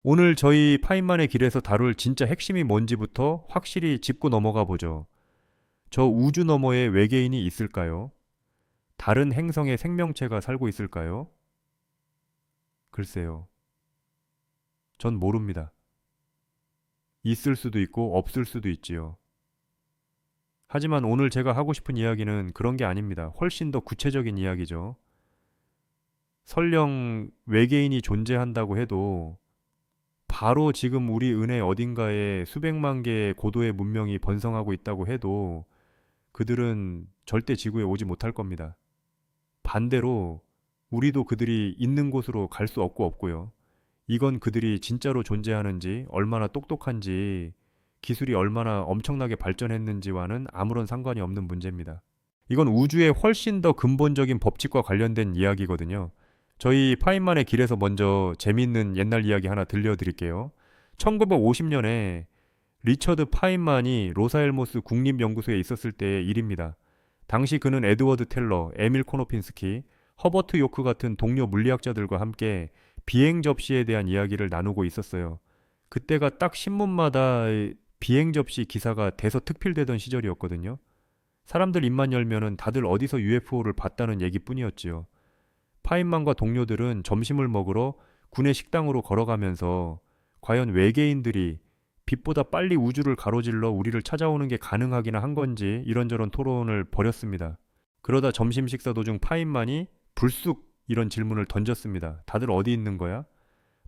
오늘 저희 파인만의 길에서 다룰 진짜 핵심이 뭔지부터 확실히 짚고 넘어가 보죠. 저 우주 너머에 외계인이 있을까요? 다른 행성에 생명체가 살고 있을까요? 글쎄요. 전 모릅니다. 있을 수도 있고 없을 수도 있지요. 하지만 오늘 제가 하고 싶은 이야기는 그런 게 아닙니다. 훨씬 더 구체적인 이야기죠. 설령 외계인이 존재한다고 해도 바로 지금 우리 은혜 어딘가에 수백만 개의 고도의 문명이 번성하고 있다고 해도 그들은 절대 지구에 오지 못할 겁니다. 반대로 우리도 그들이 있는 곳으로 갈 수 없고 없고요. 이건 그들이 진짜로 존재하는지, 얼마나 똑똑한지, 기술이 얼마나 엄청나게 발전했는지와는 아무런 상관이 없는 문제입니다. 이건 우주의 훨씬 더 근본적인 법칙과 관련된 이야기거든요. 저희 파인만의 길에서 먼저 재미있는 옛날 이야기 하나 들려드릴게요. 1950년에 리처드 파인만이 로사엘모스 국립연구소에 있었을 때의 일입니다. 당시 그는 에드워드 텔러, 에밀 코노핀스키, 허버트 요크 같은 동료 물리학자들과 함께 비행 접시에 대한 이야기를 나누고 있었어요. 그때가 딱 신문마다 비행 접시 기사가 대서특필되던 시절이었거든요. 사람들 입만 열면은 다들 어디서 UFO를 봤다는 얘기뿐이었지요. 파인만과 동료들은 점심을 먹으러 군의 식당으로 걸어가면서 과연 외계인들이 빛보다 빨리 우주를 가로질러 우리를 찾아오는 게 가능하기나 한 건지 이런저런 토론을 벌였습니다. 그러다 점심 식사 도중 파인만이 불쑥 이런 질문을 던졌습니다. 다들 어디 있는 거야?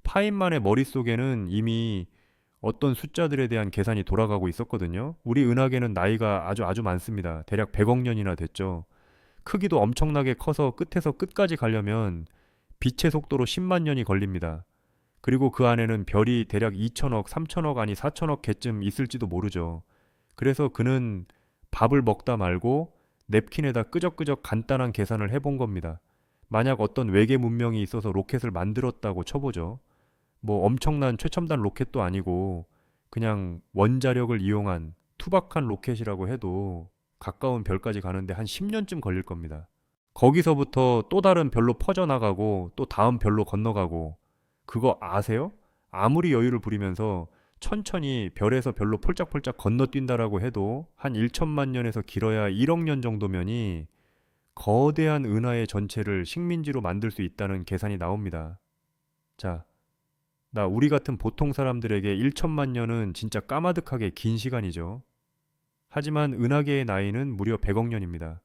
파인만의 머릿속에는 이미 어떤 숫자들에 대한 계산이 돌아가고 있었거든요. 우리 은하계는 나이가 아주 많습니다. 대략 100억 년이나 됐죠. 크기도 엄청나게 커서 끝에서 끝까지 가려면 빛의 속도로 10만 년이 걸립니다. 그리고 그 안에는 별이 대략 2천억, 3천억 아니 4천억 개쯤 있을지도 모르죠. 그래서 그는 밥을 먹다 말고 냅킨에다 끄적끄적 간단한 계산을 해본 겁니다. 만약 어떤 외계 문명이 있어서 로켓을 만들었다고 쳐보죠. 뭐 엄청난 최첨단 로켓도 아니고 그냥 원자력을 이용한 투박한 로켓이라고 해도 가까운 별까지 가는데 한 10년쯤 걸릴 겁니다. 거기서부터 또 다른 별로 퍼져나가고 또 다음 별로 건너가고 그거 아세요? 아무리 여유를 부리면서 천천히 별에서 별로 폴짝폴짝 건너뛴다라고 해도 한 1천만 년에서 길어야 1억 년 정도면이 거대한 은하의 전체를 식민지로 만들 수 있다는 계산이 나옵니다. 자, 나 우리 같은 보통 사람들에게 1천만 년은 진짜 까마득하게 긴 시간이죠. 하지만 은하계의 나이는 무려 100억 년입니다.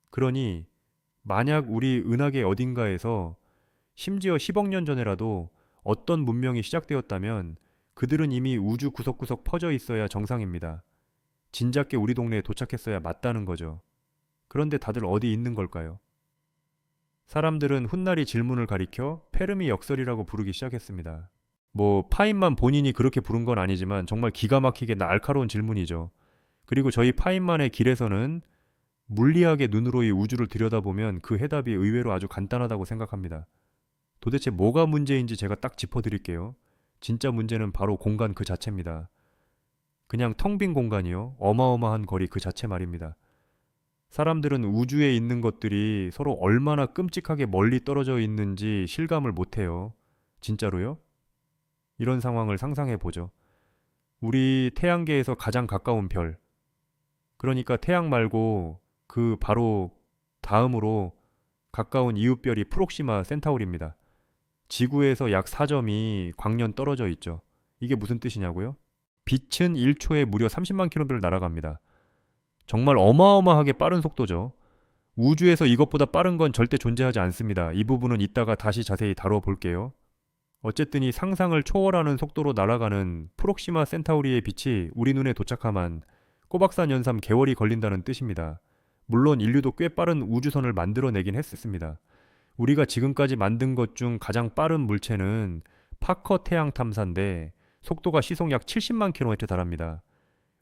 그러니 만약 우리 은하계 어딘가에서 심지어 10억 년 전에라도 어떤 문명이 시작되었다면 그들은 이미 우주 구석구석 퍼져 있어야 정상입니다. 진작에 우리 동네에 도착했어야 맞다는 거죠. 그런데 다들 어디 있는 걸까요? 사람들은 훗날이 질문을 가리켜 페르미 역설이라고 부르기 시작했습니다. 뭐 파인만 본인이 그렇게 부른 건 아니지만 정말 기가 막히게 날카로운 질문이죠. 그리고 저희 파인만의 길에서는 물리학의 눈으로 이 우주를 들여다보면 그 해답이 의외로 아주 간단하다고 생각합니다. 도대체 뭐가 문제인지 제가 딱 짚어드릴게요. 진짜 문제는 바로 공간 그 자체입니다. 그냥 텅 빈 공간이요. 어마어마한 거리 그 자체 말입니다. 사람들은 우주에 있는 것들이 서로 얼마나 끔찍하게 멀리 떨어져 있는지 실감을 못해요. 진짜로요? 이런 상황을 상상해 보죠. 우리 태양계에서 가장 가까운 별, 그러니까 태양 말고 그 바로 다음으로 가까운 이웃별이 프록시마 센타우리입니다. 지구에서 약 4점이 광년 떨어져 있죠. 이게 무슨 뜻이냐고요? 빛은 1초에 무려 30만 킬로미터를 날아갑니다. 정말 어마어마하게 빠른 속도죠. 우주에서 이것보다 빠른 건 절대 존재하지 않습니다. 이 부분은 이따가 다시 자세히 다뤄 볼게요. 어쨌든 이 상상을 초월하는 속도로 날아가는 프록시마 센타우리의 빛이 우리 눈에 도착하면 꼬박산 연삼 개월이 걸린다는 뜻입니다. 물론 인류도 꽤 빠른 우주선을 만들어내긴 했습니다. 우리가 지금까지 만든 것 중 가장 빠른 물체는 파커 태양 탐사인데 속도가 시속 약 70만 킬로미터에 달합니다.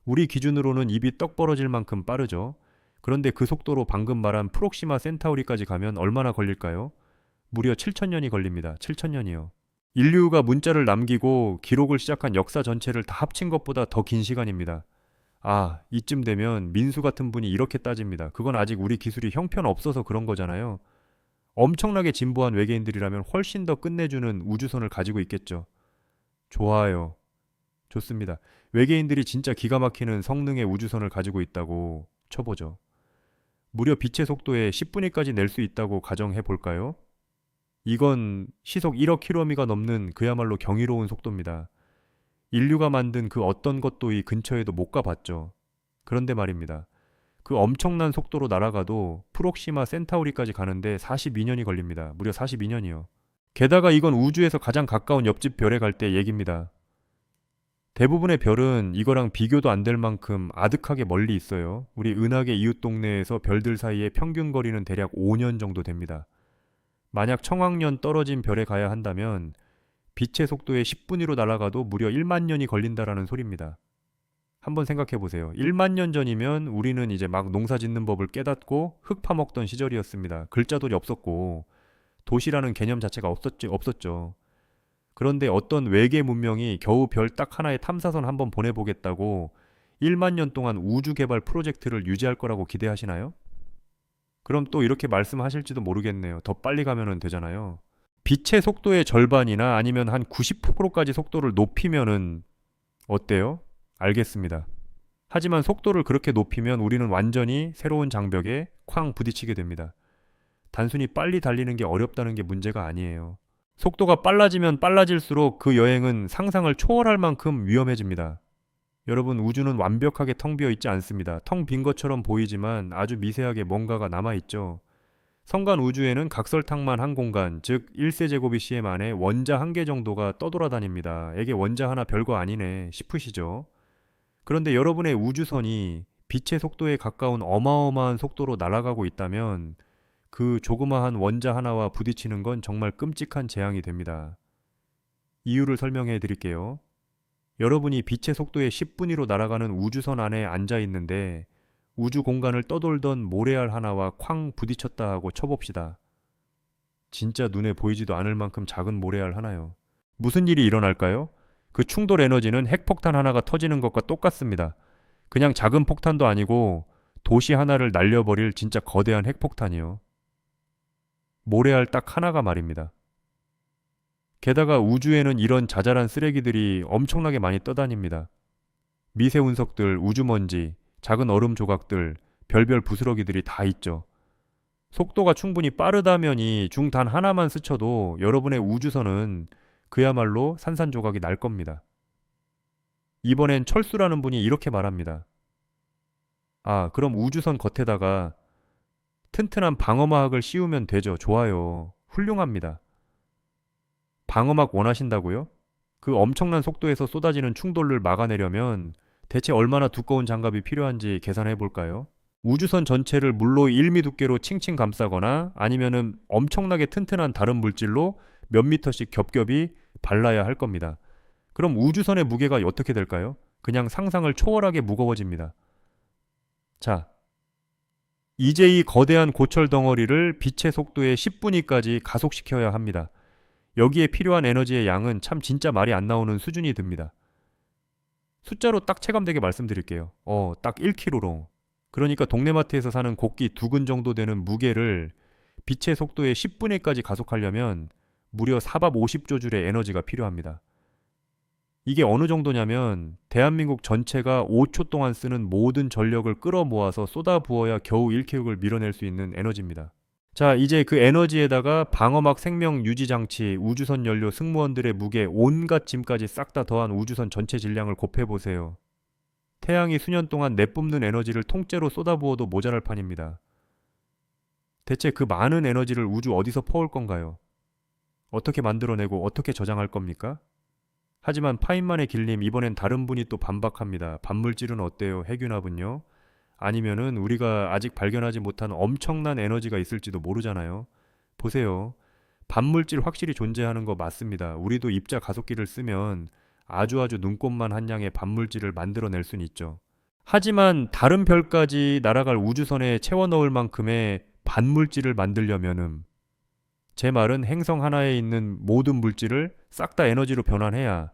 우리 기준으로는 입이 떡 벌어질 만큼 빠르죠. 그런데 그 속도로 방금 말한 프록시마 센타우리까지 가면 얼마나 걸릴까요? 무려 7천년이 걸립니다. 7천년이요. 인류가 문자를 남기고 기록을 시작한 역사 전체를 다 합친 것보다 더 긴 시간입니다. 아, 이쯤 되면 민수 같은 분이 이렇게 따집니다. 그건 아직 우리 기술이 형편없어서 그런 거잖아요. 엄청나게 진보한 외계인들이라면 훨씬 더 끝내주는 우주선을 가지고 있겠죠. 좋아요. 좋습니다. 외계인들이 진짜 기가 막히는 성능의 우주선을 가지고 있다고 쳐보죠. 무려 빛의 속도에 10분위까지 낼 수 있다고 가정해 볼까요? 이건 시속 1억 킬로미터가 넘는 그야말로 경이로운 속도입니다. 인류가 만든 그 어떤 것도 이 근처에도 못 가봤죠. 그런데 말입니다. 그 엄청난 속도로 날아가도 프록시마 센타우리까지 가는데 42년이 걸립니다. 무려 42년이요. 게다가 이건 우주에서 가장 가까운 옆집 별에 갈 때 얘기입니다. 대부분의 별은 이거랑 비교도 안 될 만큼 아득하게 멀리 있어요. 우리 은하계 이웃 동네에서 별들 사이의 평균 거리는 대략 5년 정도 됩니다. 만약 청학년 떨어진 별에 가야 한다면 빛의 속도에 10분위로 날아가도 무려 1만 년이 걸린다라는 소리입니다. 한번 생각해 보세요. 1만 년 전이면 우리는 이제 막 농사 짓는 법을 깨닫고 흙 파먹던 시절이었습니다. 글자도 없었고 도시라는 개념 자체가 없었죠. 그런데 어떤 외계 문명이 겨우 별 딱 하나의 탐사선 한번 보내보겠다고 1만 년 동안 우주 개발 프로젝트를 유지할 거라고 기대하시나요? 그럼 또 이렇게 말씀하실지도 모르겠네요. 더 빨리 가면 되잖아요. 빛의 속도의 절반이나 아니면 한 90%까지 속도를 높이면은 어때요? 알겠습니다. 하지만 속도를 그렇게 높이면 우리는 완전히 새로운 장벽에 쾅 부딪히게 됩니다. 단순히 빨리 달리는 게 어렵다는 게 문제가 아니에요. 속도가 빨라지면 빨라질수록 그 여행은 상상을 초월할 만큼 위험해집니다. 여러분, 우주는 완벽하게 텅 비어 있지 않습니다. 텅 빈 것처럼 보이지만 아주 미세하게 뭔가가 남아있죠. 성간 우주에는 각설탕만 한 공간, 즉 1세제곱미cm 안에 원자 한 개 정도가 떠돌아다닙니다. 이게 원자 하나 별거 아니네 싶으시죠? 그런데 여러분의 우주선이 빛의 속도에 가까운 어마어마한 속도로 날아가고 있다면 그 조그마한 원자 하나와 부딪히는 건 정말 끔찍한 재앙이 됩니다. 이유를 설명해 드릴게요. 여러분이 빛의 속도에 10분위로 날아가는 우주선 안에 앉아 있는데 우주 공간을 떠돌던 모래알 하나와 쾅 부딪혔다 하고 쳐봅시다. 진짜 눈에 보이지도 않을 만큼 작은 모래알 하나요. 무슨 일이 일어날까요? 그 충돌 에너지는 핵폭탄 하나가 터지는 것과 똑같습니다. 그냥 작은 폭탄도 아니고 도시 하나를 날려버릴 진짜 거대한 핵폭탄이요. 모래알 딱 하나가 말입니다. 게다가 우주에는 이런 자잘한 쓰레기들이 엄청나게 많이 떠다닙니다. 미세 운석들, 우주먼지, 작은 얼음 조각들, 별별 부스러기들이 다 있죠. 속도가 충분히 빠르다면이 중 단 하나만 스쳐도 여러분의 우주선은 그야말로 산산조각이 날 겁니다. 이번엔 철수라는 분이 이렇게 말합니다. 아, 그럼 우주선 겉에다가 튼튼한 방어막을 씌우면 되죠. 좋아요. 훌륭합니다. 방어막 원하신다고요? 그 엄청난 속도에서 쏟아지는 충돌을 막아내려면 대체 얼마나 두꺼운 장갑이 필요한지 계산해 볼까요? 우주선 전체를 물로 1미 두께로 칭칭 감싸거나 아니면은 엄청나게 튼튼한 다른 물질로 몇 미터씩 겹겹이 발라야 할 겁니다. 그럼 우주선의 무게가 어떻게 될까요? 그냥 상상을 초월하게 무거워집니다. 자, 이제 이 거대한 고철 덩어리를 빛의 속도에 10분위까지 가속시켜야 합니다. 여기에 필요한 에너지의 양은 참 진짜 말이 안 나오는 수준이 듭니다. 숫자로 딱 체감되게 말씀드릴게요. 딱 1kg로. 그러니까 동네마트에서 사는 곡기 2근 정도 되는 무게를 빛의 속도에 10분위까지 가속하려면 무려 4박 50조 줄의 에너지가 필요합니다. 이게 어느 정도냐면 대한민국 전체가 5초 동안 쓰는 모든 전력을 끌어모아서 쏟아부어야 겨우 1kg를 밀어낼 수 있는 에너지입니다. 자, 이제 그 에너지에다가 방어막 생명 유지 장치, 우주선 연료, 승무원들의 무게, 온갖 짐까지 싹 다 더한 우주선 전체 질량을 곱해보세요. 태양이 수년 동안 내뿜는 에너지를 통째로 쏟아부어도 모자랄 판입니다. 대체 그 많은 에너지를 우주 어디서 퍼올 건가요? 어떻게 만들어내고 어떻게 저장할 겁니까? 하지만 파인만의 길님, 이번엔 다른 분이 또 반박합니다. 반물질은 어때요? 핵융합은요? 아니면은 우리가 아직 발견하지 못한 엄청난 에너지가 있을지도 모르잖아요. 보세요. 반물질 확실히 존재하는 거 맞습니다. 우리도 입자 가속기를 쓰면 아주 눈꼽만 한 양의 반물질을 만들어낼 수는 있죠. 하지만 다른 별까지 날아갈 우주선에 채워 넣을 만큼의 반물질을 만들려면은 제 말은 행성 하나에 있는 모든 물질을 싹 다 에너지로 변환해야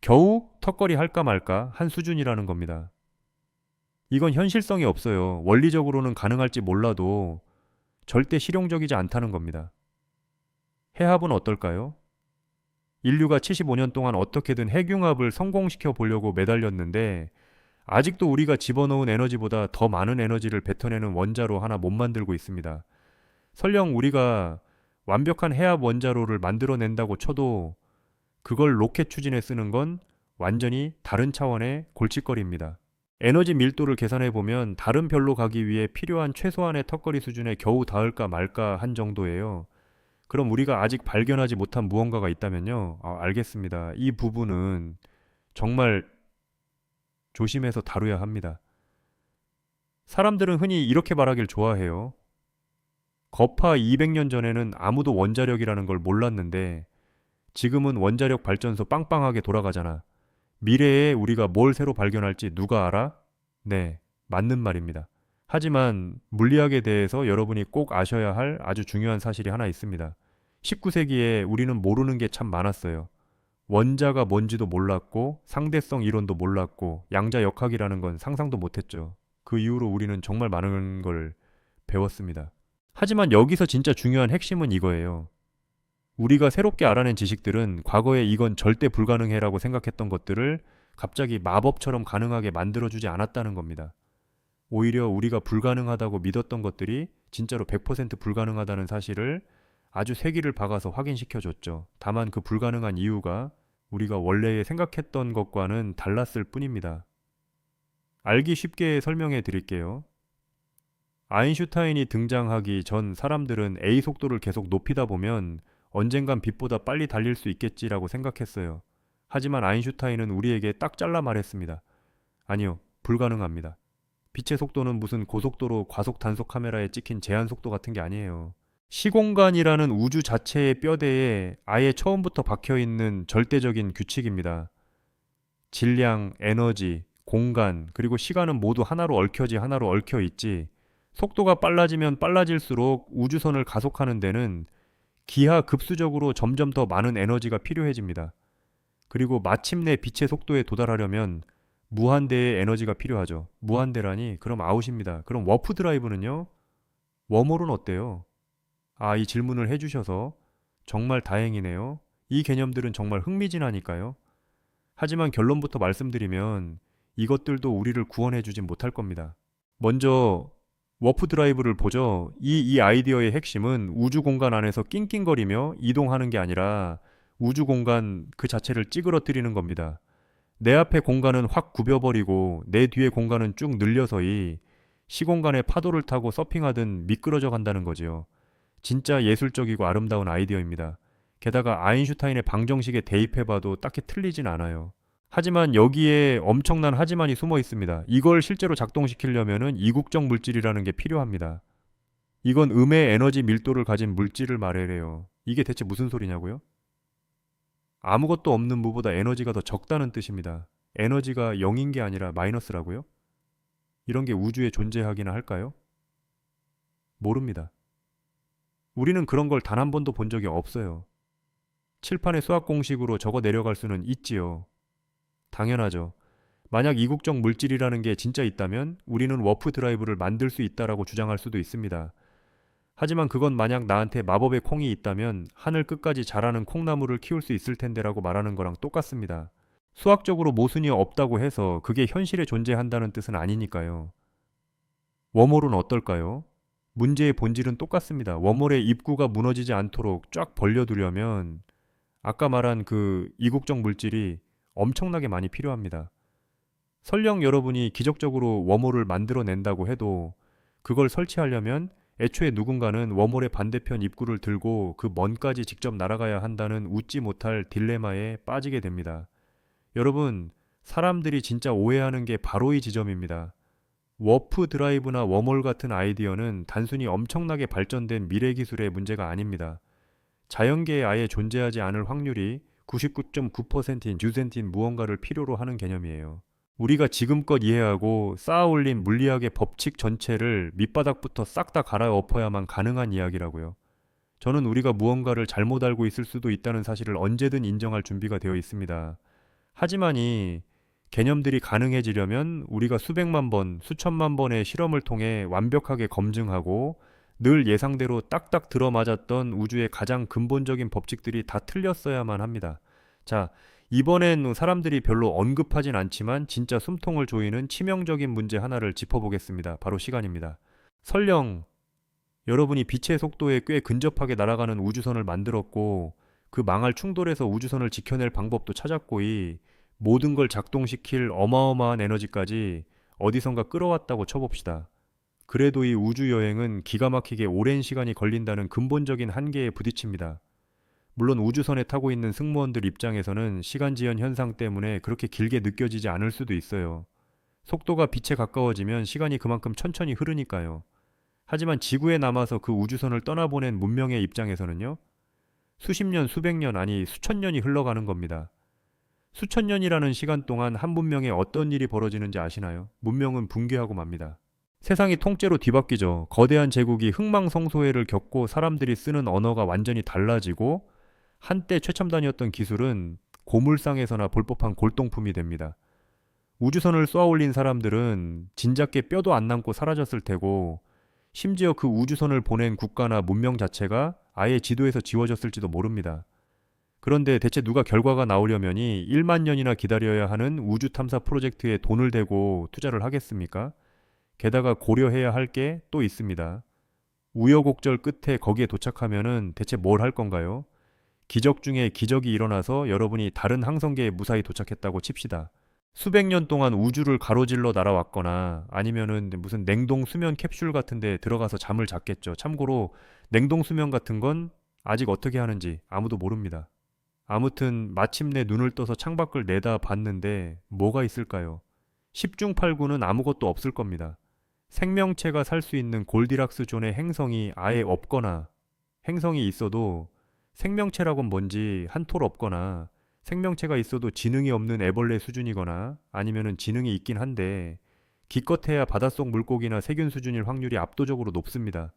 겨우 턱걸이 할까 말까 한 수준이라는 겁니다. 이건 현실성이 없어요. 원리적으로는 가능할지 몰라도 절대 실용적이지 않다는 겁니다. 해합은 어떨까요? 인류가 75년 동안 어떻게든 핵융합을 성공시켜 보려고 매달렸는데 아직도 우리가 집어넣은 에너지보다 더 많은 에너지를 뱉어내는 원자로 하나 못 만들고 있습니다. 설령 우리가 완벽한 해압 원자로를 만들어낸다고 쳐도 그걸 로켓 추진에 쓰는 건 완전히 다른 차원의 골칫거리입니다. 에너지 밀도를 계산해 보면 다른 별로 가기 위해 필요한 최소한의 턱걸이 수준에 겨우 닿을까 말까 한 정도예요. 그럼 우리가 아직 발견하지 못한 무언가가 있다면요. 알겠습니다. 이 부분은 정말 조심해서 다뤄야 합니다. 사람들은 흔히 이렇게 말하길 좋아해요. 거파 200년 전에는 아무도 원자력이라는 걸 몰랐는데 지금은 원자력 발전소 빵빵하게 돌아가잖아. 미래에 우리가 뭘 새로 발견할지 누가 알아? 네, 맞는 말입니다. 하지만 물리학에 대해서 여러분이 꼭 아셔야 할 아주 중요한 사실이 하나 있습니다. 19세기에 우리는 모르는 게 참 많았어요. 원자가 뭔지도 몰랐고 상대성 이론도 몰랐고 양자역학이라는 건 상상도 못했죠. 그 이후로 우리는 정말 많은 걸 배웠습니다. 하지만 여기서 진짜 중요한 핵심은 이거예요. 우리가 새롭게 알아낸 지식들은 과거에 이건 절대 불가능해라고 생각했던 것들을 갑자기 마법처럼 가능하게 만들어주지 않았다는 겁니다. 오히려 우리가 불가능하다고 믿었던 것들이 진짜로 100% 불가능하다는 사실을 아주 쇠기를 박아서 확인시켜줬죠. 다만 그 불가능한 이유가 우리가 원래 생각했던 것과는 달랐을 뿐입니다. 알기 쉽게 설명해 드릴게요. 아인슈타인이 등장하기 전 사람들은 A 속도를 계속 높이다 보면 언젠간 빛보다 빨리 달릴 수 있겠지라고 생각했어요. 하지만 아인슈타인은 우리에게 딱 잘라 말했습니다. 아니요, 불가능합니다. 빛의 속도는 무슨 고속도로 과속 단속 카메라에 찍힌 제한 속도 같은 게 아니에요. 시공간이라는 우주 자체의 뼈대에 아예 처음부터 박혀있는 절대적인 규칙입니다. 질량, 에너지, 공간, 그리고 시간은 모두 하나로 얽혀지 하나로 얽혀있지. 속도가 빨라지면 빨라질수록 우주선을 가속하는 데는 기하급수적으로 점점 더 많은 에너지가 필요해집니다. 그리고 마침내 빛의 속도에 도달하려면 무한대의 에너지가 필요하죠. 무한대라니 그럼 아웃입니다. 그럼 워프 드라이브는요? 웜홀은 어때요? 이 질문을 해주셔서 정말 다행이네요. 이 개념들은 정말 흥미진하니까요. 하지만 결론부터 말씀드리면 이것들도 우리를 구원해주진 못할 겁니다. 먼저 워프 드라이브를 보죠. 이 아이디어의 핵심은 우주 공간 안에서 낑낑거리며 이동하는 게 아니라 우주 공간 그 자체를 찌그러뜨리는 겁니다. 내 앞에 공간은 확 굽여버리고 내 뒤에 공간은 쭉 늘려서이 시공간의 파도를 타고 서핑하듯 미끄러져 간다는 거지요. 진짜 예술적이고 아름다운 아이디어입니다. 게다가 아인슈타인의 방정식에 대입해봐도 딱히 틀리진 않아요. 하지만 여기에 엄청난 하지만이 숨어 있습니다. 이걸 실제로 작동시키려면 이국적 물질이라는 게 필요합니다. 이건 음의 에너지 밀도를 가진 물질을 말해래요. 이게 대체 무슨 소리냐고요? 아무것도 없는 무보다 에너지가 더 적다는 뜻입니다. 에너지가 0인 게 아니라 마이너스라고요? 이런 게 우주에 존재하기나 할까요? 모릅니다. 우리는 그런 걸 단 한 번도 본 적이 없어요. 칠판의 수학 공식으로 적어 내려갈 수는 있지요. 당연하죠. 만약 이국적 물질이라는 게 진짜 있다면 우리는 워프 드라이브를 만들 수 있다라고 주장할 수도 있습니다. 하지만 그건 만약 나한테 마법의 콩이 있다면 하늘 끝까지 자라는 콩나물을 키울 수 있을 텐데라고 말하는 거랑 똑같습니다. 수학적으로 모순이 없다고 해서 그게 현실에 존재한다는 뜻은 아니니까요. 웜홀은 어떨까요? 문제의 본질은 똑같습니다. 웜홀의 입구가 무너지지 않도록 쫙 벌려두려면 아까 말한 그 이국적 물질이 엄청나게 많이 필요합니다. 설령 여러분이 기적적으로 웜홀을 만들어낸다고 해도 그걸 설치하려면 애초에 누군가는 웜홀의 반대편 입구를 들고 그 먼까지 직접 날아가야 한다는 웃지 못할 딜레마에 빠지게 됩니다. 여러분, 사람들이 진짜 오해하는 게 바로 이 지점입니다. 워프 드라이브나 웜홀 같은 아이디어는 단순히 엄청나게 발전된 미래 기술의 문제가 아닙니다. 자연계에 아예 존재하지 않을 확률이 99.9%인 뉴센트인 무언가를 필요로 하는 개념이에요. 우리가 지금껏 이해하고 쌓아올린 물리학의 법칙 전체를 밑바닥부터 싹 다 갈아엎어야만 가능한 이야기라고요. 저는 우리가 무언가를 잘못 알고 있을 수도 있다는 사실을 언제든 인정할 준비가 되어 있습니다. 하지만이 개념들이 가능해지려면 우리가 수백만 번, 수천만 번의 실험을 통해 완벽하게 검증하고 늘 예상대로 딱딱 들어맞았던 우주의 가장 근본적인 법칙들이 다 틀렸어야만 합니다. 자, 이번엔 사람들이 별로 언급하진 않지만 진짜 숨통을 조이는 치명적인 문제 하나를 짚어보겠습니다. 바로 시간입니다. 설령 여러분이 빛의 속도에 꽤 근접하게 날아가는 우주선을 만들었고 그 망할 충돌에서 우주선을 지켜낼 방법도 찾았고 이 모든 걸 작동시킬 어마어마한 에너지까지 어디선가 끌어왔다고 쳐봅시다. 그래도 이 우주 여행은 기가 막히게 오랜 시간이 걸린다는 근본적인 한계에 부딪힙니다. 물론 우주선에 타고 있는 승무원들 입장에서는 시간 지연 현상 때문에 그렇게 길게 느껴지지 않을 수도 있어요. 속도가 빛에 가까워지면 시간이 그만큼 천천히 흐르니까요. 하지만 지구에 남아서 그 우주선을 떠나보낸 문명의 입장에서는요, 수십 년, 수백 년, 아니 수천 년이 흘러가는 겁니다. 수천 년이라는 시간 동안 한 문명에 어떤 일이 벌어지는지 아시나요? 문명은 붕괴하고 맙니다. 세상이 통째로 뒤바뀌죠. 거대한 제국이 흥망성쇠를 겪고 사람들이 쓰는 언어가 완전히 달라지고 한때 최첨단이었던 기술은 고물상에서나 볼 법한 골동품이 됩니다. 우주선을 쏘아 올린 사람들은 진작에 뼈도 안 남고 사라졌을 테고 심지어 그 우주선을 보낸 국가나 문명 자체가 아예 지도에서 지워졌을지도 모릅니다. 그런데 대체 누가 결과가 나오려면이 1만 년이나 기다려야 하는 우주 탐사 프로젝트에 돈을 대고 투자를 하겠습니까? 게다가 고려해야 할 게 또 있습니다. 우여곡절 끝에 거기에 도착하면은 대체 뭘 할 건가요? 기적 중에 기적이 일어나서 여러분이 다른 항성계에 무사히 도착했다고 칩시다. 수백 년 동안 우주를 가로질러 날아왔거나 아니면은 무슨 냉동 수면 캡슐 같은 데 들어가서 잠을 잤겠죠. 참고로 냉동 수면 같은 건 아직 어떻게 하는지 아무도 모릅니다. 아무튼 마침내 눈을 떠서 창밖을 내다봤는데 뭐가 있을까요? 10중 8구는 아무것도 없을 겁니다. 생명체가 살 수 있는 골디락스 존의 행성이 아예 없거나 행성이 있어도 생명체라곤 뭔지 한 톨 없거나 생명체가 있어도 지능이 없는 애벌레 수준이거나 아니면은 지능이 있긴 한데 기껏해야 바닷속 물고기나 세균 수준일 확률이 압도적으로 높습니다.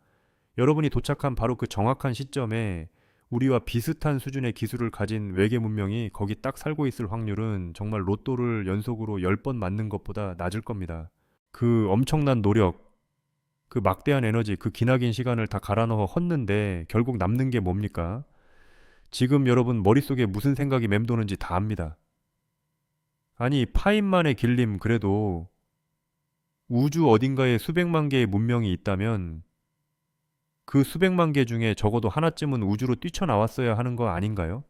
여러분이 도착한 바로 그 정확한 시점에 우리와 비슷한 수준의 기술을 가진 외계 문명이 거기 딱 살고 있을 확률은 정말 로또를 연속으로 10번 맞는 것보다 낮을 겁니다. 그 엄청난 노력, 그 막대한 에너지, 그 기나긴 시간을 다 갈아 넣어 헛는데 결국 남는 게 뭡니까? 지금 여러분 머릿속에 무슨 생각이 맴도는지 다 압니다. 아니, 파인만의 길림 그래도 우주 어딘가에 수백만 개의 문명이 있다면 그 수백만 개 중에 적어도 하나쯤은 우주로 뛰쳐나왔어야 하는 거 아닌가요?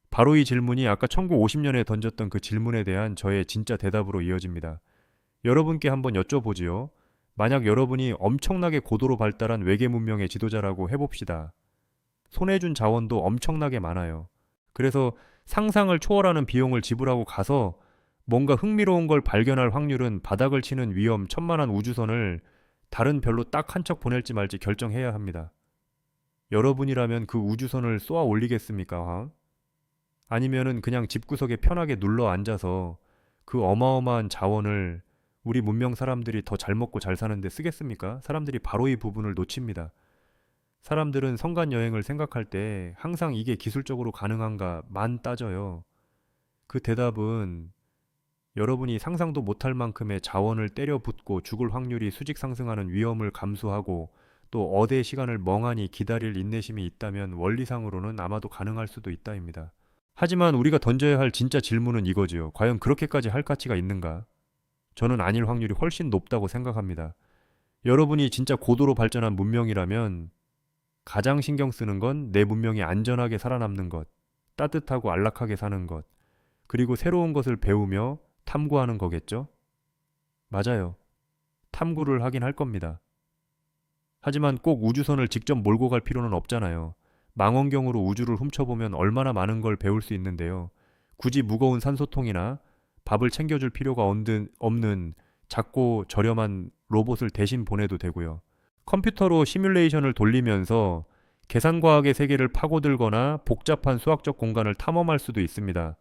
바로 이 질문이 아까 1950년에 던졌던 그 질문에 대한 저의 진짜 대답으로 이어집니다. 여러분께 한번 여쭤보지요. 만약 여러분이 엄청나게 고도로 발달한 외계 문명의 지도자라고 해봅시다. 손해준 자원도 엄청나게 많아요. 그래서 상상을 초월하는 비용을 지불하고 가서 뭔가 흥미로운 걸 발견할 확률은 바닥을 치는 위험 천만한 우주선을 다른 별로 딱 한 척 보낼지 말지 결정해야 합니다. 여러분이라면 그 우주선을 쏘아 올리겠습니까? 아니면은 그냥 집구석에 편하게 눌러 앉아서 그 어마어마한 자원을 우리 문명 사람들이 더 잘 먹고 잘 사는데 쓰겠습니까? 사람들이 바로 이 부분을 놓칩니다. 사람들은 성간 여행을 생각할 때 항상 이게 기술적으로 가능한가만 따져요. 그 대답은 여러분이 상상도 못할 만큼의 자원을 때려 붓고 죽을 확률이 수직 상승하는 위험을 감수하고 또 어대 시간을 멍하니 기다릴 인내심이 있다면 원리상으로는 아마도 가능할 수도 있다입니다. 하지만 우리가 던져야 할 진짜 질문은 이거지요. 과연 그렇게까지 할 가치가 있는가? 저는 아닐 확률이 훨씬 높다고 생각합니다. 여러분이 진짜 고도로 발전한 문명이라면 가장 신경 쓰는 건 내 문명이 안전하게 살아남는 것, 따뜻하고 안락하게 사는 것, 그리고 새로운 것을 배우며 탐구하는 거겠죠? 맞아요. 탐구를 하긴 할 겁니다. 하지만 꼭 우주선을 직접 몰고 갈 필요는 없잖아요. 망원경으로 우주를 훔쳐보면 얼마나 많은 걸 배울 수 있는데요. 굳이 무거운 산소통이나 밥을 챙겨줄 필요가 없는 작고 저렴한 로봇을 대신 보내도 되고요. 컴퓨터로 시뮬레이션을 돌리면서 계산과학의 세계를 파고들거나 복잡한 수학적 공간을 탐험할 수도 있습니다.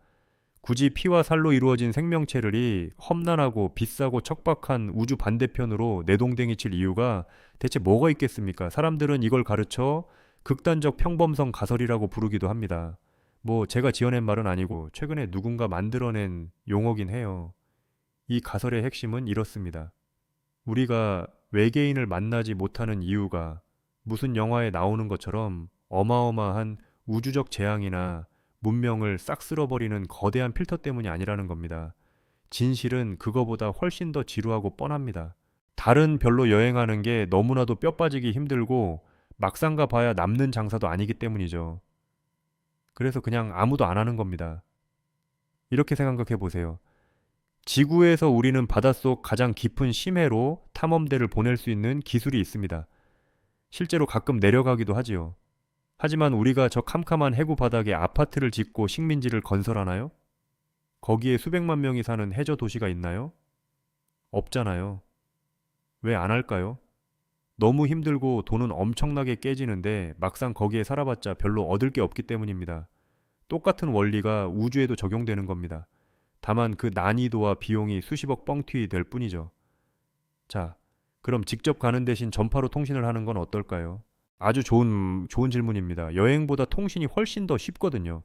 굳이 피와 살로 이루어진 생명체들이 험난하고 비싸고 척박한 우주 반대편으로 내동댕이 칠 이유가 대체 뭐가 있겠습니까? 사람들은 이걸 가르쳐 극단적 평범성 가설이라고 부르기도 합니다. 뭐 제가 지어낸 말은 아니고 최근에 누군가 만들어낸 용어긴 해요. 이 가설의 핵심은 이렇습니다. 우리가 외계인을 만나지 못하는 이유가 무슨 영화에 나오는 것처럼 어마어마한 우주적 재앙이나 문명을 싹 쓸어버리는 거대한 필터 때문이 아니라는 겁니다. 진실은 그거보다 훨씬 더 지루하고 뻔합니다. 다른 별로 여행하는 게 너무나도 뼈 빠지기 힘들고 막상 가봐야 남는 장사도 아니기 때문이죠. 그래서 그냥 아무도 안 하는 겁니다. 이렇게 생각해 보세요. 지구에서 우리는 바닷속 가장 깊은 심해로 탐험대를 보낼 수 있는 기술이 있습니다. 실제로 가끔 내려가기도 하지요. 하지만 우리가 저 캄캄한 해구 바닥에 아파트를 짓고 식민지를 건설하나요? 거기에 수백만 명이 사는 해저 도시가 있나요? 없잖아요. 왜 안 할까요? 너무 힘들고 돈은 엄청나게 깨지는데 막상 거기에 살아봤자 별로 얻을 게 없기 때문입니다. 똑같은 원리가 우주에도 적용되는 겁니다. 다만 그 난이도와 비용이 수십억 뻥튀 될 뿐이죠. 자, 그럼 직접 가는 대신 전파로 통신을 하는 건 어떨까요? 아주 좋은 질문입니다. 여행보다 통신이 훨씬 더 쉽거든요.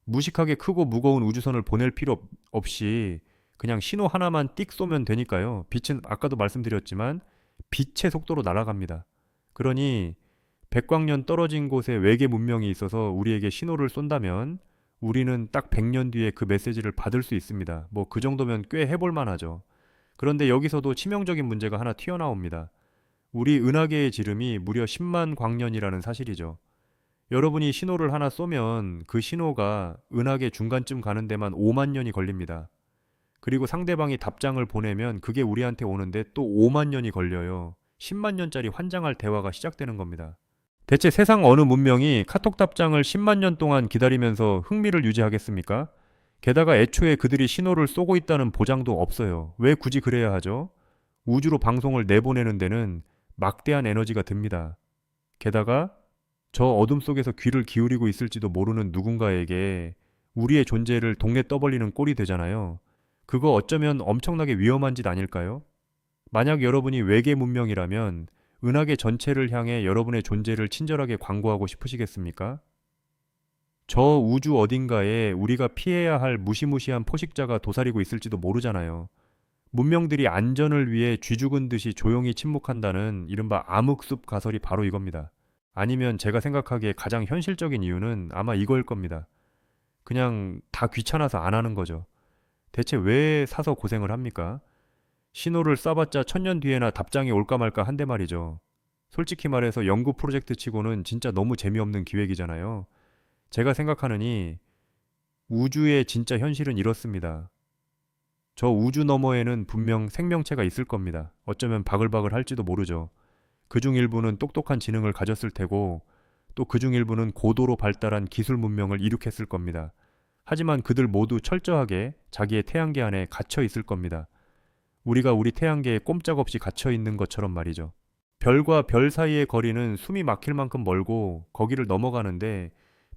무식하게 크고 무거운 우주선을 보낼 필요 없이 그냥 신호 하나만 띡 쏘면 되니까요. 빛은 아까도 말씀드렸지만 빛의 속도로 날아갑니다. 그러니 백광년 떨어진 곳에 외계 문명이 있어서 우리에게 신호를 쏜다면 우리는 딱 100년 뒤에 그 메시지를 받을 수 있습니다. 뭐 그 정도면 꽤 해볼 만하죠. 그런데 여기서도 치명적인 문제가 하나 튀어나옵니다. 우리 은하계의 지름이 무려 10만 광년이라는 사실이죠. 여러분이 신호를 하나 쏘면 그 신호가 은하계 중간쯤 가는 데만 5만 년이 걸립니다. 그리고 상대방이 답장을 보내면 그게 우리한테 오는데 또 5만 년이 걸려요. 10만 년짜리 환장할 대화가 시작되는 겁니다. 대체 세상 어느 문명이 카톡 답장을 10만 년 동안 기다리면서 흥미를 유지하겠습니까? 게다가 애초에 그들이 신호를 쏘고 있다는 보장도 없어요. 왜 굳이 그래야 하죠? 우주로 방송을 내보내는 데는 막대한 에너지가 듭니다. 게다가 저 어둠 속에서 귀를 기울이고 있을지도 모르는 누군가에게 우리의 존재를 동네 떠벌리는 꼴이 되잖아요. 그거 어쩌면 엄청나게 위험한 짓 아닐까요? 만약 여러분이 외계 문명이라면 은하계 전체를 향해 여러분의 존재를 친절하게 광고하고 싶으시겠습니까? 저 우주 어딘가에 우리가 피해야 할 무시무시한 포식자가 도사리고 있을지도 모르잖아요. 문명들이 안전을 위해 쥐죽은 듯이 조용히 침묵한다는 이른바 암흑숲 가설이 바로 이겁니다. 아니면 제가 생각하기에 가장 현실적인 이유는 아마 이거일 겁니다. 그냥 다 귀찮아서 안 하는 거죠. 대체 왜 사서 고생을 합니까? 신호를 쏴봤자 1000년 뒤에나 답장이 올까 말까 한데 말이죠. 솔직히 말해서 연구 프로젝트 치고는 진짜 너무 재미없는 기획이잖아요. 제가 생각하느니 우주의 진짜 현실은 이렇습니다. 저 우주 너머에는 분명 생명체가 있을 겁니다. 어쩌면 바글바글 할지도 모르죠. 그중 일부는 똑똑한 지능을 가졌을 테고 또 그중 일부는 고도로 발달한 기술 문명을 이룩했을 겁니다. 하지만 그들 모두 철저하게 자기의 태양계 안에 갇혀 있을 겁니다. 우리가 우리 태양계에 꼼짝없이 갇혀 있는 것처럼 말이죠. 별과 별 사이의 거리는 숨이 막힐 만큼 멀고 거기를 넘어가는데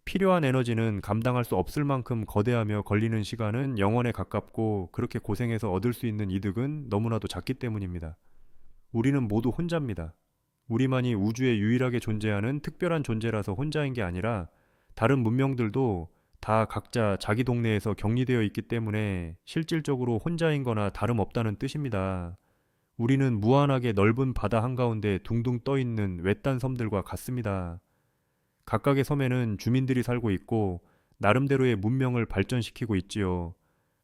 필요한 에너지는 감당할 수 없을 만큼 거대하며 걸리는 시간은 영원에 가깝고 그렇게 고생해서 얻을 수 있는 이득은 너무나도 작기 때문입니다. 우리는 모두 혼자입니다. 우리만이 우주에 유일하게 존재하는 특별한 존재라서 혼자인 게 아니라 다른 문명들도 다 각자 자기 동네에서 격리되어 있기 때문에 실질적으로 혼자인 거나 다름없다는 뜻입니다. 우리는 무한하게 넓은 바다 한가운데 둥둥 떠 있는 외딴 섬들과 같습니다. 각각의 섬에는 주민들이 살고 있고 나름대로의 문명을 발전시키고 있지요.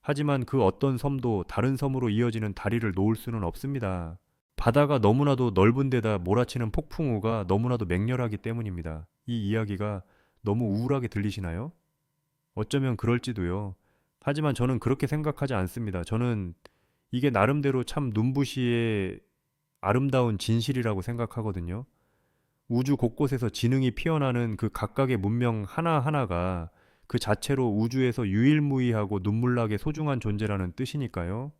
하지만 그 어떤 섬도 다른 섬으로 이어지는 다리를 놓을 수는 없습니다. 바다가 너무나도 넓은 데다 몰아치는 폭풍우가 너무나도 맹렬하기 때문입니다. 이 이야기가 너무 우울하게 들리시나요? 어쩌면 그럴지도요. 하지만 저는 그렇게 생각하지 않습니다. 저는 이게 나름대로 참 눈부시의 아름다운 진실이라고 생각하거든요. 우주 곳곳에서 지능이 피어나는 그 각각의 문명 하나하나가 그 자체로 우주에서 유일무이하고 눈물나게 소중한 존재라는 뜻이니까요.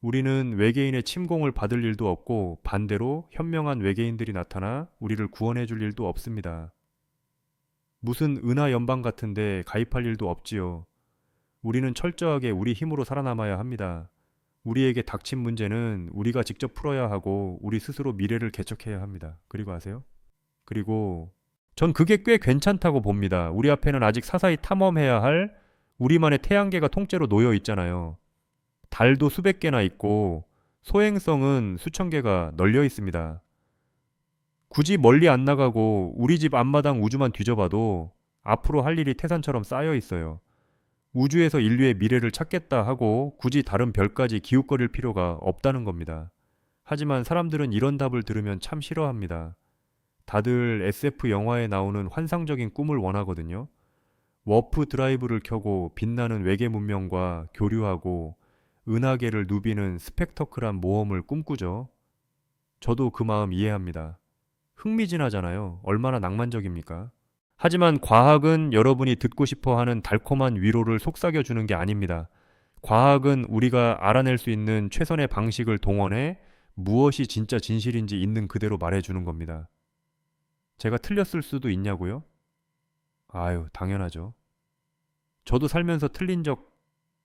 우리는 외계인의 침공을 받을 일도 없고 반대로 현명한 외계인들이 나타나 우리를 구원해 줄 일도 없습니다. 무슨 은하 연방 같은데 가입할 일도 없지요. 우리는 철저하게 우리 힘으로 살아남아야 합니다. 우리에게 닥친 문제는 우리가 직접 풀어야 하고 우리 스스로 미래를 개척해야 합니다. 그리고 아세요? 그리고 전 그게 꽤 괜찮다고 봅니다. 우리 앞에는 아직 사사히 탐험해야 할 우리만의 태양계가 통째로 놓여 있잖아요. 달도 수백 개나 있고 소행성은 수천 개가 널려 있습니다. 굳이 멀리 안 나가고 우리 집 앞마당 우주만 뒤져봐도 앞으로 할 일이 태산처럼 쌓여 있어요. 우주에서 인류의 미래를 찾겠다 하고 굳이 다른 별까지 기웃거릴 필요가 없다는 겁니다. 하지만 사람들은 이런 답을 들으면 참 싫어합니다. 다들 SF 영화에 나오는 환상적인 꿈을 원하거든요. 워프 드라이브를 켜고 빛나는 외계 문명과 교류하고 은하계를 누비는 스펙터클한 모험을 꿈꾸죠. 저도 그 마음 이해합니다. 흥미진하잖아요. 얼마나 낭만적입니까? 하지만 과학은 여러분이 듣고 싶어 하는 달콤한 위로를 속삭여주는 게 아닙니다. 과학은 우리가 알아낼 수 있는 최선의 방식을 동원해 무엇이 진짜 진실인지 있는 그대로 말해주는 겁니다. 제가 틀렸을 수도 있냐고요? 아유, 당연하죠. 저도 살면서 틀린 적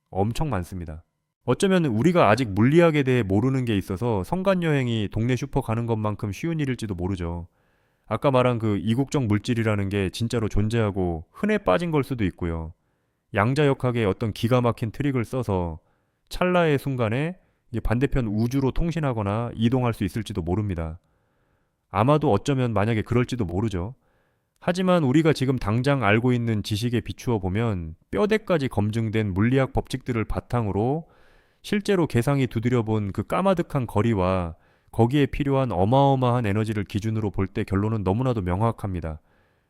엄청 많습니다. 어쩌면 우리가 아직 물리학에 대해 모르는 게 있어서 성간여행이 동네 슈퍼 가는 것만큼 쉬운 일일지도 모르죠. 아까 말한 그 이국적 물질이라는 게 진짜로 존재하고 흔해 빠진 걸 수도 있고요. 양자역학의 어떤 기가 막힌 트릭을 써서 찰나의 순간에 이제 반대편 우주로 통신하거나 이동할 수 있을지도 모릅니다. 아마도 어쩌면 만약에 그럴지도 모르죠. 하지만 우리가 지금 당장 알고 있는 지식에 비추어 보면 뼈대까지 검증된 물리학 법칙들을 바탕으로 실제로 계상이 두드려 본 그 까마득한 거리와 거기에 필요한 어마어마한 에너지를 기준으로 볼 때 결론은 너무나도 명확합니다.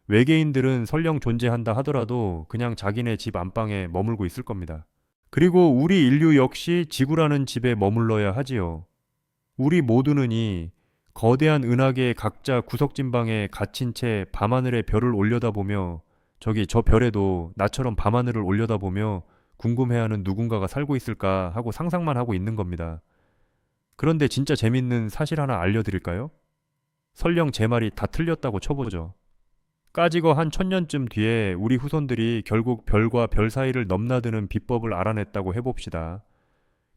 외계인들은 설령 존재한다 하더라도 그냥 자기네 집 안방에 머물고 있을 겁니다. 그리고 우리 인류 역시 지구라는 집에 머물러야 하지요. 우리 모두는 이 거대한 은하계의 각자 구석진 방에 갇힌 채 밤하늘에 별을 올려다보며 저기 저 별에도 나처럼 밤하늘을 올려다보며 궁금해하는 누군가가 살고 있을까 하고 상상만 하고 있는 겁니다. 그런데 진짜 재밌는 사실 하나 알려드릴까요? 설령 제 말이 다 틀렸다고 쳐보죠. 까지거 한 1000년쯤 뒤에 우리 후손들이 결국 별과 별 사이를 넘나드는 비법을 알아냈다고 해봅시다.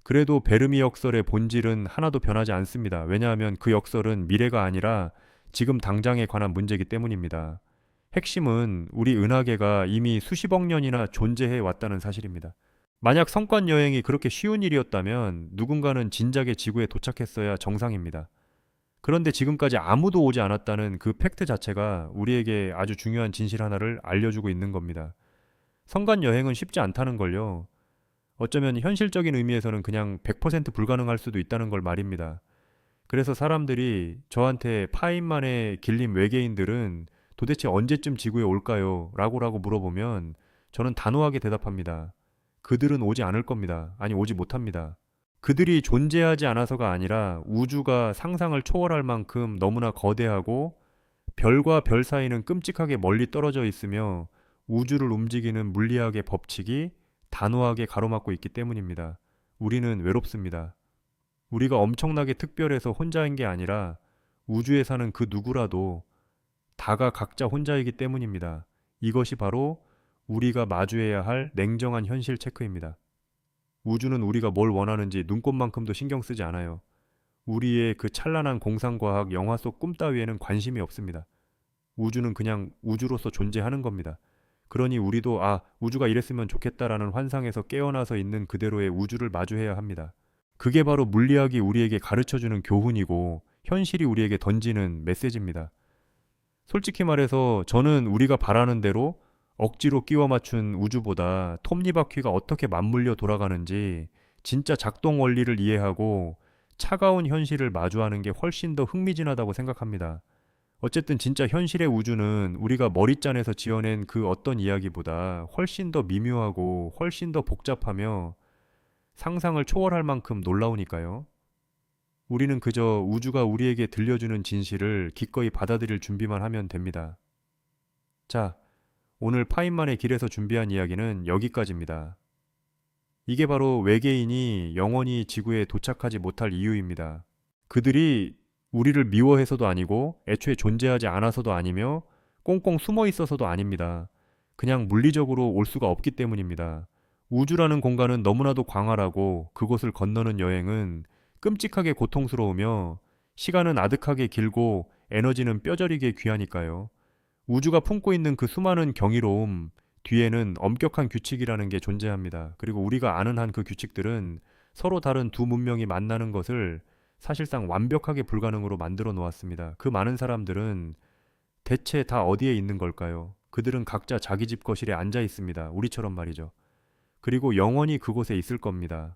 그래도 베르미 역설의 본질은 하나도 변하지 않습니다. 왜냐하면 그 역설은 미래가 아니라 지금 당장에 관한 문제이기 때문입니다. 핵심은 우리 은하계가 이미 수십억 년이나 존재해 왔다는 사실입니다. 만약 성관 여행이 그렇게 쉬운 일이었다면 누군가는 진작에 지구에 도착했어야 정상입니다. 그런데 지금까지 아무도 오지 않았다는 그 팩트 자체가 우리에게 아주 중요한 진실 하나를 알려주고 있는 겁니다. 성관 여행은 쉽지 않다는 걸요. 어쩌면 현실적인 의미에서는 그냥 100% 불가능할 수도 있다는 걸 말입니다. 그래서 사람들이 저한테 파인만에 길린 외계인들은 도대체 언제쯤 지구에 올까요? 라고 물어보면 저는 단호하게 대답합니다. 그들은 오지 않을 겁니다. 아니, 오지 못합니다. 그들이 존재하지 않아서가 아니라 우주가 상상을 초월할 만큼 너무나 거대하고 별과 별 사이는 끔찍하게 멀리 떨어져 있으며 우주를 움직이는 물리학의 법칙이 단호하게 가로막고 있기 때문입니다. 우리는 외롭습니다. 우리가 엄청나게 특별해서 혼자인 게 아니라 우주에 사는 그 누구라도 다가 각자 혼자이기 때문입니다. 이것이 바로 우리가 마주해야 할 냉정한 현실 체크입니다. 우주는 우리가 뭘 원하는지 눈꼽만큼도 신경 쓰지 않아요. 우리의 그 찬란한 공상과학 영화 속 꿈 따위에는 관심이 없습니다. 우주는 그냥 우주로서 존재하는 겁니다. 그러니 우리도 우주가 이랬으면 좋겠다라는 환상에서 깨어나서 있는 그대로의 우주를 마주해야 합니다. 그게 바로 물리학이 우리에게 가르쳐주는 교훈이고 현실이 우리에게 던지는 메시지입니다. 솔직히 말해서 저는 우리가 바라는 대로 억지로 끼워 맞춘 우주보다 톱니바퀴가 어떻게 맞물려 돌아가는지 진짜 작동 원리를 이해하고 차가운 현실을 마주하는 게 훨씬 더 흥미진하다고 생각합니다. 어쨌든 진짜 현실의 우주는 우리가 머릿잔에서 지어낸 그 어떤 이야기보다 훨씬 더 미묘하고 훨씬 더 복잡하며 상상을 초월할 만큼 놀라우니까요. 우리는 그저 우주가 우리에게 들려주는 진실을 기꺼이 받아들일 준비만 하면 됩니다. 자, 오늘 파인만의 길에서 준비한 이야기는 여기까지입니다. 이게 바로 외계인이 영원히 지구에 도착하지 못할 이유입니다. 그들이 우리를 미워해서도 아니고 애초에 존재하지 않아서도 아니며 꽁꽁 숨어 있어서도 아닙니다. 그냥 물리적으로 올 수가 없기 때문입니다. 우주라는 공간은 너무나도 광활하고 그곳을 건너는 여행은 끔찍하게 고통스러우며 시간은 아득하게 길고 에너지는 뼈저리게 귀하니까요. 우주가 품고 있는 그 수많은 경이로움 뒤에는 엄격한 규칙이라는 게 존재합니다. 그리고 우리가 아는 한 그 규칙들은 서로 다른 두 문명이 만나는 것을 사실상 완벽하게 불가능으로 만들어 놓았습니다. 그 많은 사람들은 대체 다 어디에 있는 걸까요? 그들은 각자 자기 집 거실에 앉아 있습니다. 우리처럼 말이죠. 그리고 영원히 그곳에 있을 겁니다.